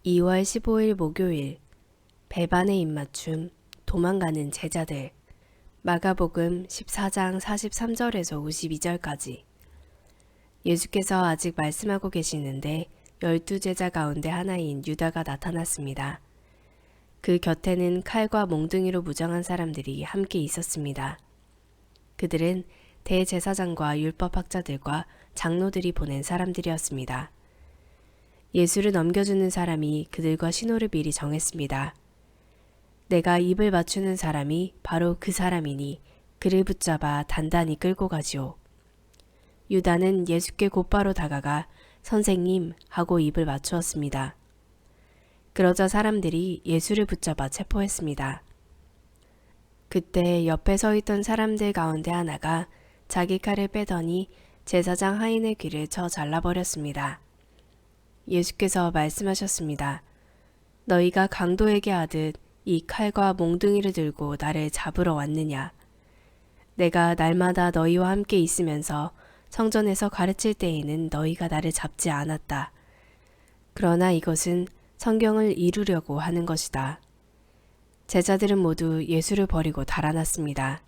2월 15일 목요일 배반의 입맞춤 도망가는 제자들 마가복음 14장 43절에서 52절까지 예수께서 아직 말씀하고 계시는데 12제자 가운데 하나인 유다가 나타났습니다. 그 곁에는 칼과 몽둥이로 무장한 사람들이 함께 있었습니다. 그들은 대제사장과 율법학자들과 장로들이 보낸 사람들이었습니다. 예수를 넘겨주는 사람이 그들과 신호를 미리 정했습니다. 내가 입을 맞추는 사람이 바로 그 사람이니 그를 붙잡아 단단히 끌고 가지오. 유다는 예수께 곧바로 다가가 선생님 하고 입을 맞추었습니다. 그러자 사람들이 예수를 붙잡아 체포했습니다. 그때 옆에 서 있던 사람들 가운데 하나가 자기 칼을 빼더니 제사장 하인의 귀를 쳐 잘라버렸습니다. 예수께서 말씀하셨습니다. 너희가 강도에게 하듯 이 칼과 몽둥이를 들고 나를 잡으러 왔느냐? 내가 날마다 너희와 함께 있으면서 성전에서 가르칠 때에는 너희가 나를 잡지 않았다. 그러나 이것은 성경을 이루려고 하는 것이다. 제자들은 모두 예수를 버리고 달아났습니다.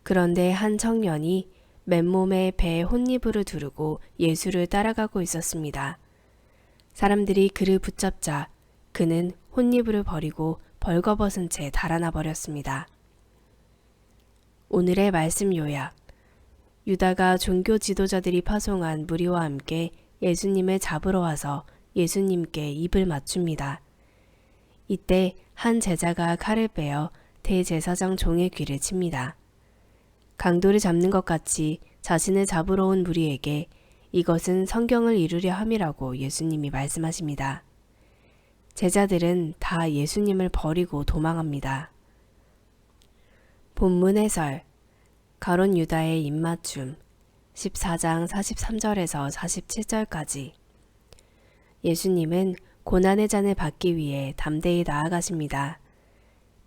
그런데 한 청년이 맨몸에 배에 혼니부를 두르고 예수를 따라가고 있었습니다. 사람들이 그를 붙잡자 그는 혼니부를 버리고 벌거벗은 채 달아나 버렸습니다. 오늘의 말씀 요약. 유다가 종교 지도자들이 파송한 무리와 함께 예수님을 잡으러 와서 예수님께 입을 맞춥니다. 이때 한 제자가 칼을 빼어 대제사장 종의 귀를 칩니다. 강도를 잡는 것 같이 자신을 잡으러 온 무리에게 이것은 성경을 이루려 함이라고 예수님이 말씀하십니다. 제자들은 다 예수님을 버리고 도망합니다. 본문 해설 가룟 유다의 입맞춤 14장 43절에서 47절까지 예수님은 고난의 잔을 받기 위해 담대히 나아가십니다.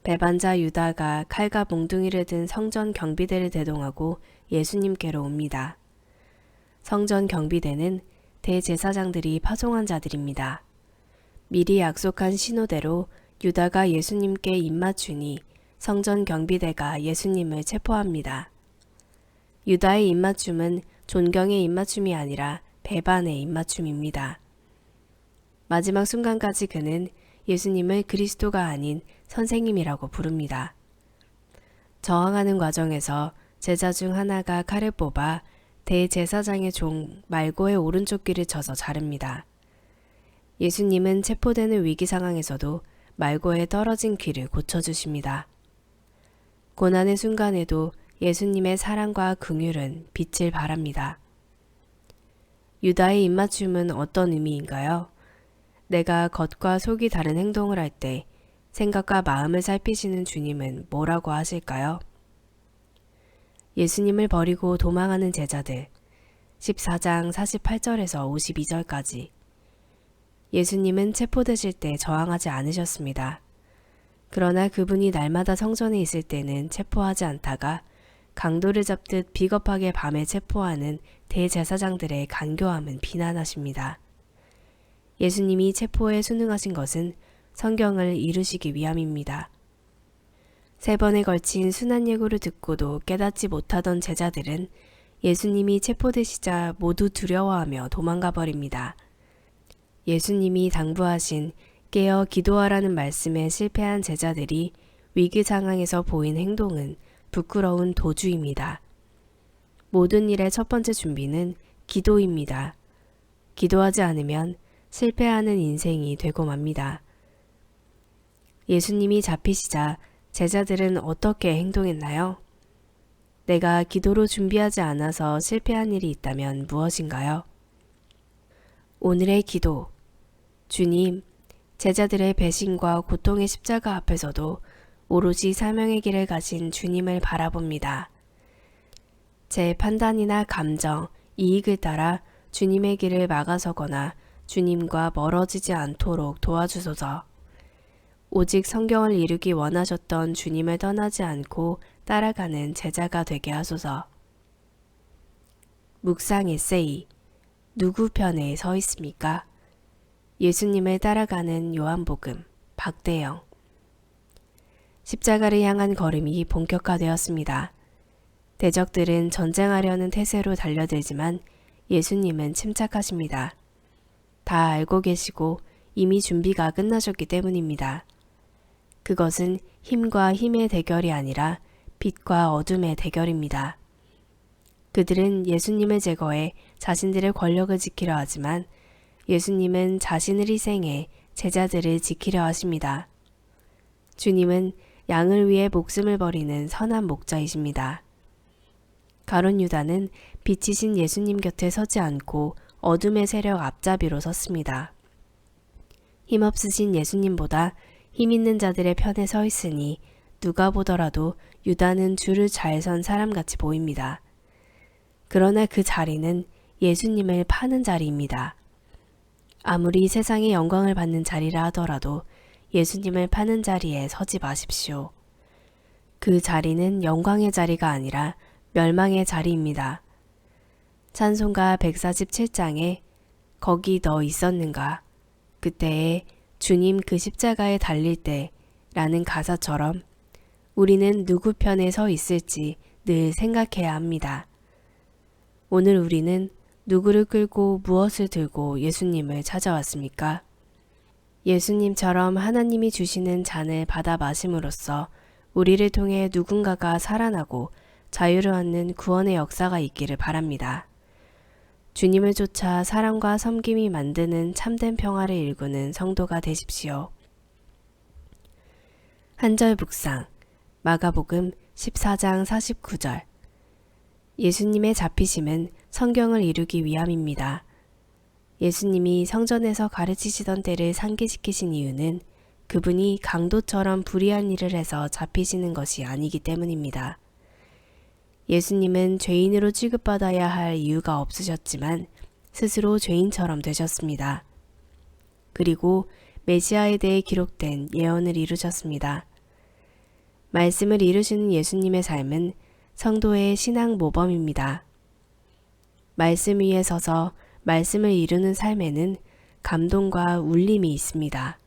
배반자 유다가 칼과 몽둥이를 든 성전 경비대를 대동하고 예수님께로 옵니다. 성전 경비대는 대제사장들이 파송한 자들입니다. 미리 약속한 신호대로 유다가 예수님께 입맞추니 성전 경비대가 예수님을 체포합니다. 유다의 입맞춤은 존경의 입맞춤이 아니라 배반의 입맞춤입니다. 마지막 순간까지 그는 예수님을 그리스도가 아닌 선생님이라고 부릅니다. 저항하는 과정에서 제자 중 하나가 칼을 뽑아 대제사장의 종 말고의 오른쪽 귀를 쳐서 자릅니다. 예수님은 체포되는 위기 상황에서도 말고의 떨어진 귀를 고쳐주십니다. 고난의 순간에도 예수님의 사랑과 긍휼은 빛을 발합니다. 유다의 입맞춤은 어떤 의미인가요? 내가 겉과 속이 다른 행동을 할 때 생각과 마음을 살피시는 주님은 뭐라고 하실까요? 예수님을 버리고 도망하는 제자들 14장 48절에서 52절까지 예수님은 체포되실 때 저항하지 않으셨습니다. 그러나 그분이 날마다 성전에 있을 때는 체포하지 않다가 강도를 잡듯 비겁하게 밤에 체포하는 대제사장들의 간교함은 비난하십니다. 예수님이 체포에 순응하신 것은 성경을 이루시기 위함입니다. 3번에 걸친 순환 예고를 듣고도 깨닫지 못하던 제자들은 예수님이 체포되시자 모두 두려워하며 도망가 버립니다. 예수님이 당부하신 깨어 기도하라는 말씀에 실패한 제자들이 위기 상황에서 보인 행동은 부끄러운 도주입니다. 모든 일의 첫 번째 준비는 기도입니다. 기도하지 않으면 실패하는 인생이 되고 맙니다. 예수님이 잡히시자 제자들은 어떻게 행동했나요? 내가 기도로 준비하지 않아서 실패한 일이 있다면 무엇인가요? 오늘의 기도. 주님, 제자들의 배신과 고통의 십자가 앞에서도 오로지 사명의 길을 가신 주님을 바라봅니다. 제 판단이나 감정, 이익을 따라 주님의 길을 막아서거나 주님과 멀어지지 않도록 도와주소서. 오직 성경을 이루기 원하셨던 주님을 떠나지 않고 따라가는 제자가 되게 하소서. 묵상 에세이. 누구 편에 서 있습니까? 예수님을 따라가는 요한복음 박대영. 십자가를 향한 걸음이 본격화되었습니다. 대적들은 전쟁하려는 태세로 달려들지만 예수님은 침착하십니다. 다 알고 계시고 이미 준비가 끝나셨기 때문입니다. 그것은 힘과 힘의 대결이 아니라 빛과 어둠의 대결입니다. 그들은 예수님을 제거해 자신들의 권력을 지키려 하지만 예수님은 자신을 희생해 제자들을 지키려 하십니다. 주님은 양을 위해 목숨을 버리는 선한 목자이십니다. 가룟 유다는 빛이신 예수님 곁에 서지 않고 어둠의 세력 앞잡이로 섰습니다. 힘없으신 예수님보다 힘있는 자들의 편에 서 있으니 누가 보더라도 유다는 줄을 잘 선 사람같이 보입니다. 그러나 그 자리는 예수님을 파는 자리입니다. 아무리 세상의 영광을 받는 자리라 하더라도 예수님을 파는 자리에 서지 마십시오. 그 자리는 영광의 자리가 아니라 멸망의 자리입니다. 찬송가 147장에 거기 너 있었는가? 그때에 주님 그 십자가에 달릴 때 라는 가사처럼 우리는 누구 편에 서 있을지 늘 생각해야 합니다. 오늘 우리는 누구를 끌고 무엇을 들고 예수님을 찾아왔습니까? 예수님처럼 하나님이 주시는 잔을 받아 마심으로써 우리를 통해 누군가가 살아나고 자유를 얻는 구원의 역사가 있기를 바랍니다. 주님을 쫓아 사랑과 섬김이 만드는 참된 평화를 일구는 성도가 되십시오. 한절 묵상 마가복음 14장 49절. 예수님의 잡히심은 성경을 이루기 위함입니다. 예수님이 성전에서 가르치시던 때를 상기시키신 이유는 그분이 강도처럼 불의한 일을 해서 잡히시는 것이 아니기 때문입니다. 예수님은 죄인으로 취급받아야 할 이유가 없으셨지만 스스로 죄인처럼 되셨습니다. 그리고 메시아에 대해 기록된 예언을 이루셨습니다. 말씀을 이루시는 예수님의 삶은 성도의 신앙 모범입니다. 말씀 위에 서서 말씀을 이루는 삶에는 감동과 울림이 있습니다.